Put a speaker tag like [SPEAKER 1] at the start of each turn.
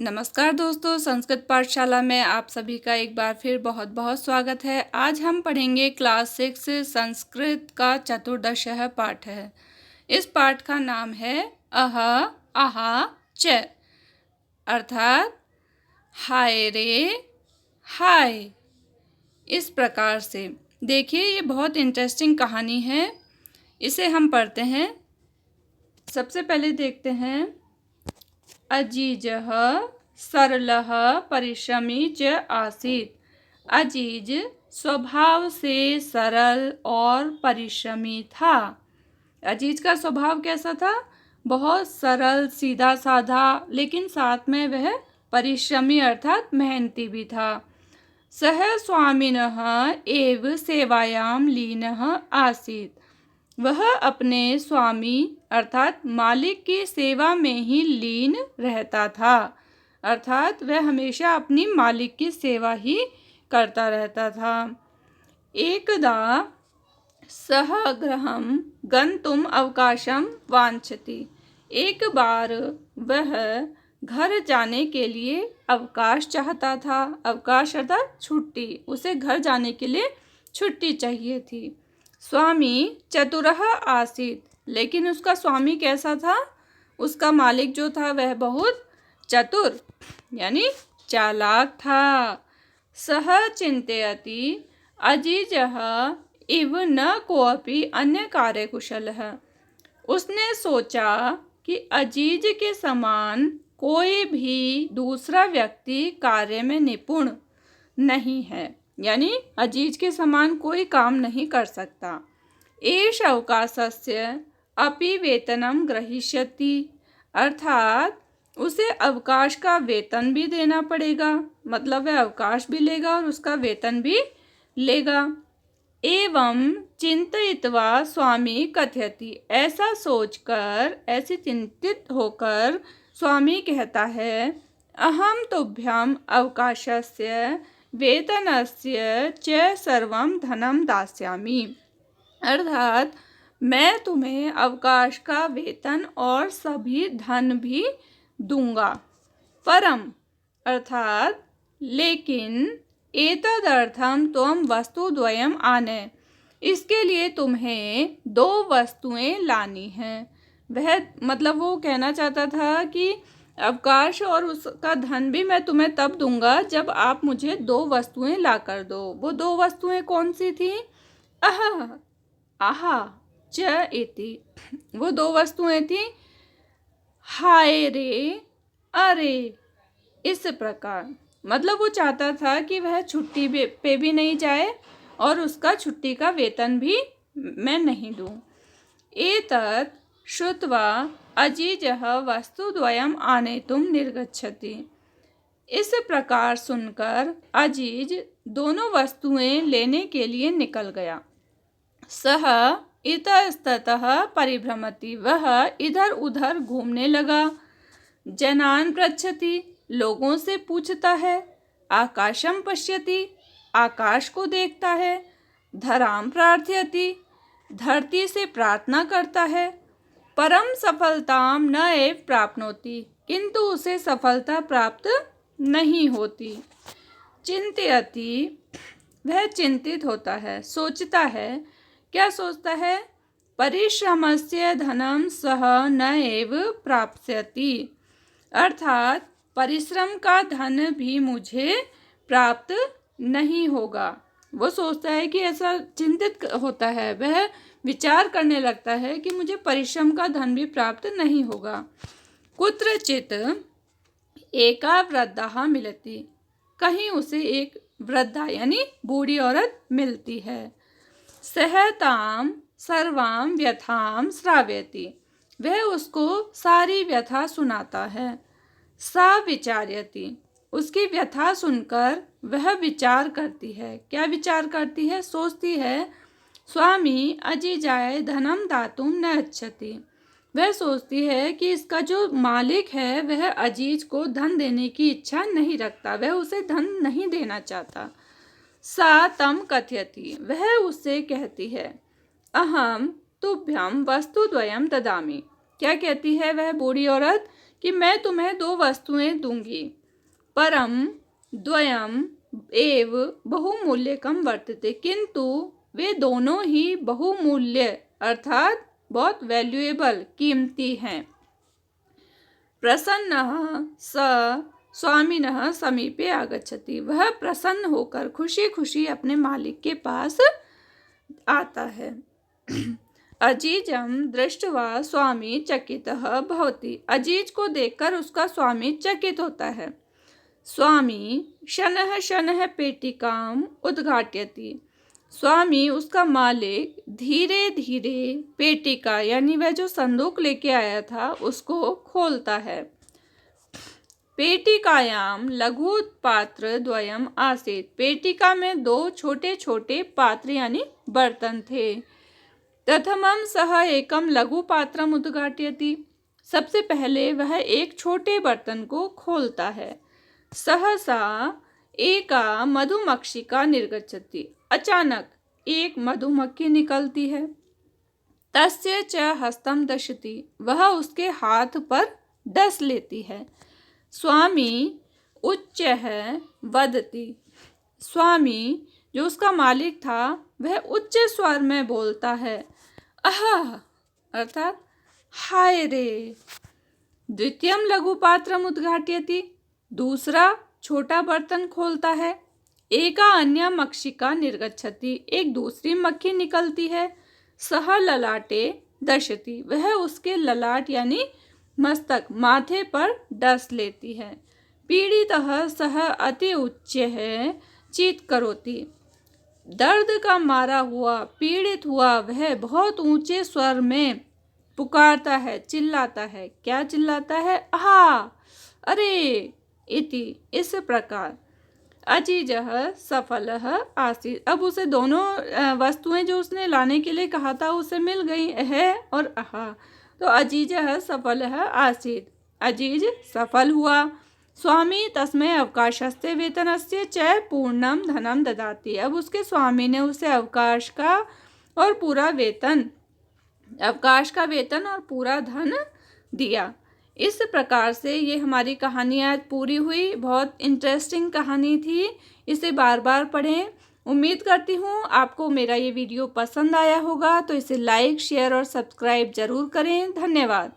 [SPEAKER 1] नमस्कार दोस्तों, संस्कृत पाठशाला में आप सभी का एक बार फिर बहुत बहुत स्वागत है। आज हम पढ़ेंगे क्लास 6 संस्कृत का चतुर्दशः पाठ है। इस पाठ का नाम है अह आहा च, अर्थात हाय रे हाय। इस प्रकार से देखिए, ये बहुत इंटरेस्टिंग कहानी है। इसे हम पढ़ते हैं। सबसे पहले देखते हैं। अजीजः सरलः परिश्रमी च आसीत्। अजीज स्वभाव से सरल और परिश्रमी था। अजीज का स्वभाव कैसा था? बहुत सरल, सीधा साधा, लेकिन साथ में वह परिश्रमी अर्थात मेहनती भी था। सह स्वामिनः एव सेवायां लीनः आसीत्। वह अपने स्वामी अर्थात मालिक की सेवा में ही लीन रहता था, अर्थात वह हमेशा अपनी मालिक की सेवा ही करता रहता था। एकदा सह गृहं गंतुम अवकाशं वांछति। एक बार वह घर जाने के लिए अवकाश चाहता था। अवकाश अर्थात छुट्टी। उसे घर जाने के लिए छुट्टी चाहिए थी। स्वामी चतुरः आसीत्, लेकिन उसका स्वामी कैसा था? उसका मालिक जो था वह बहुत चतुर यानी चालाक था। सह चिंतयति अजीजः इव न कोऽपि अन्य कार्यकुशलः। उसने सोचा कि अजीज के समान कोई भी दूसरा व्यक्ति कार्य में निपुण नहीं है, यानी अजीज के समान कोई काम नहीं कर सकता। एष अवकाशस्य अपि वेतनं ग्रहीष्यति, अर्थात उसे अवकाश का वेतन भी देना पड़ेगा। मतलब वह अवकाश भी लेगा और उसका वेतन भी लेगा। एवं चिंतयित्वा स्वामी कथयति। ऐसा सोचकर, ऐसे चिंतित होकर स्वामी कहता है, अहम तुभ्यम अवकाशस्य वेतनस्य च सर्वं धनं दास्यामि। अर्थात मैं तुम्हें अवकाश का वेतन और सभी धन भी दूंगा। परम अर्थात लेकिन एतदर्थं त्वं वस्तुद्वयम् आनय। इसके लिए तुम्हें 2 वस्तुएं लानी हैं। वह मतलब वो कहना चाहता था कि अवकाश और उसका धन भी मैं तुम्हें तब दूंगा जब आप मुझे 2 वस्तुएं ला कर दो। वो 2 वस्तुएं कौन सी थी? अह आहा च इति। वो 2 वस्तुएं थी हाय रे अरे। इस प्रकार मतलब वो चाहता था कि वह छुट्टी पे भी नहीं जाए और उसका छुट्टी का वेतन भी मैं नहीं दूं। एतत् श्रुत्वा अजीजः वस्तुद्वयम् आनेतुं निर्गच्छति। इस प्रकार सुनकर अजीज दोनों वस्तुएं लेने के लिए निकल गया। सह इतस्ततः परिभ्रमति। वह इधर उधर घूमने लगा। जनान पृच्छति। लोगों से पूछता है। आकाशं पश्यति। आकाश को देखता है। धराम प्रार्थयति। धरती से प्रार्थना करता है। परम सफलतां न एव प्राप्नोति। किंतु उसे सफलता प्राप्त नहीं होती। चिंतयति। वह चिंतित होता है, सोचता है। क्या सोचता है? परिश्रमस्य धनं सह न एव प्राप्स्यति। अर्थात परिश्रम का धन भी मुझे प्राप्त नहीं होगा। वो सोचता है कि ऐसा चिंतित होता है, वह विचार करने लगता है कि मुझे परिश्रम का धन भी प्राप्त नहीं होगा। कुत्रचित एका वृद्धा मिलति। कहीं उसे एक वृद्धा यानी बूढ़ी औरत मिलती है। सहतां सर्वां व्यथां श्रावयति। वह उसको सारी व्यथा सुनाता है। सा विचार्यति। उसकी व्यथा सुनकर वह विचार करती है। क्या विचार करती है? सोचती है, स्वामी अजीजाय धनम दातुं न इच्छति। वह सोचती है कि इसका जो मालिक है वह अजीज को धन देने की इच्छा नहीं रखता, वह उसे धन नहीं देना चाहता। सा तम कथयति। वह उससे कहती है, अहम तुभ्यम वस्तुद्वयं ददामि। क्या कहती है वह बूढ़ी औरत कि मैं तुम्हें 2 वस्तुएं दूंगी। परम द्वयम एव बहुमूल्यकम वर्तते, किंतु वे दोनों ही बहुमूल्य अर्थात बहुत वैल्यूएबल कीमती हैं। प्रसन्नः स स्वामिनः समीपे आगच्छति, वह प्रसन्न होकर खुशी खुशी अपने मालिक के पास आता है। अजीजम दृष्ट्वा स्वामी चकितः भवति, अजीज को देखकर उसका स्वामी चकित होता है। स्वामी शनः शनः पेटिकाम उद्घाटयति, स्वामी उसका मालिक धीरे धीरे पेटिका यानी वह जो संदूक लेके आया था उसको खोलता है। पेटिकायाम लघु पात्र द्वयम आसीत्, पेटिका में 2 छोटे छोटे पात्र यानी बर्तन थे। प्रथमम सह एकम लघु पात्रम उद्घाटयति, सबसे पहले वह एक छोटे बर्तन को खोलता है। सहसा एका मधुमक्षिका निर्गच्छति, अचानक एक मधुमक्खी निकलती है। तस्य च हस्तम दशति, वह उसके हाथ पर डस लेती है। स्वामी उच्चः वदति, स्वामी जो उसका मालिक था वह उच्च स्वर में बोलता है, अह अर्थात हाय रे। द्वितीयम लघु पात्रम उद्घाटयति, दूसरा छोटा बर्तन खोलता है। एका अन्य मक्षिका निर्गच्छति, एक दूसरी मक्खी निकलती है। सह ललाटे दशति, वह उसके ललाट यानी मस्तक माथे पर डस लेती है। पीड़ितः सह अति उच्चैः चीत करोति, दर्द का मारा हुआ पीड़ित हुआ वह बहुत ऊंचे स्वर में पुकारता है, चिल्लाता है। क्या चिल्लाता है? आहा अरे इति, इस प्रकार। अजीजः सफलः आसीत्, अब उसे दोनों वस्तुएं जो उसने लाने के लिए कहा था उसे मिल गई, है और आहा। तो अजीजः सफलः आसीत्, अजीज सफल हुआ। स्वामी तस्मै अवकाशस्य वेतनस्य च पूर्णम धनम ददाति, अब उसके स्वामी ने उसे अवकाश का और पूरा वेतन, अवकाश का वेतन और पूरा धन दिया। इस प्रकार से ये हमारी कहानी आज पूरी हुई। बहुत इंटरेस्टिंग कहानी थी, इसे बार बार पढ़ें। उम्मीद करती हूँ आपको मेरा ये वीडियो पसंद आया होगा, तो इसे लाइक शेयर और सब्सक्राइब ज़रूर करें। धन्यवाद।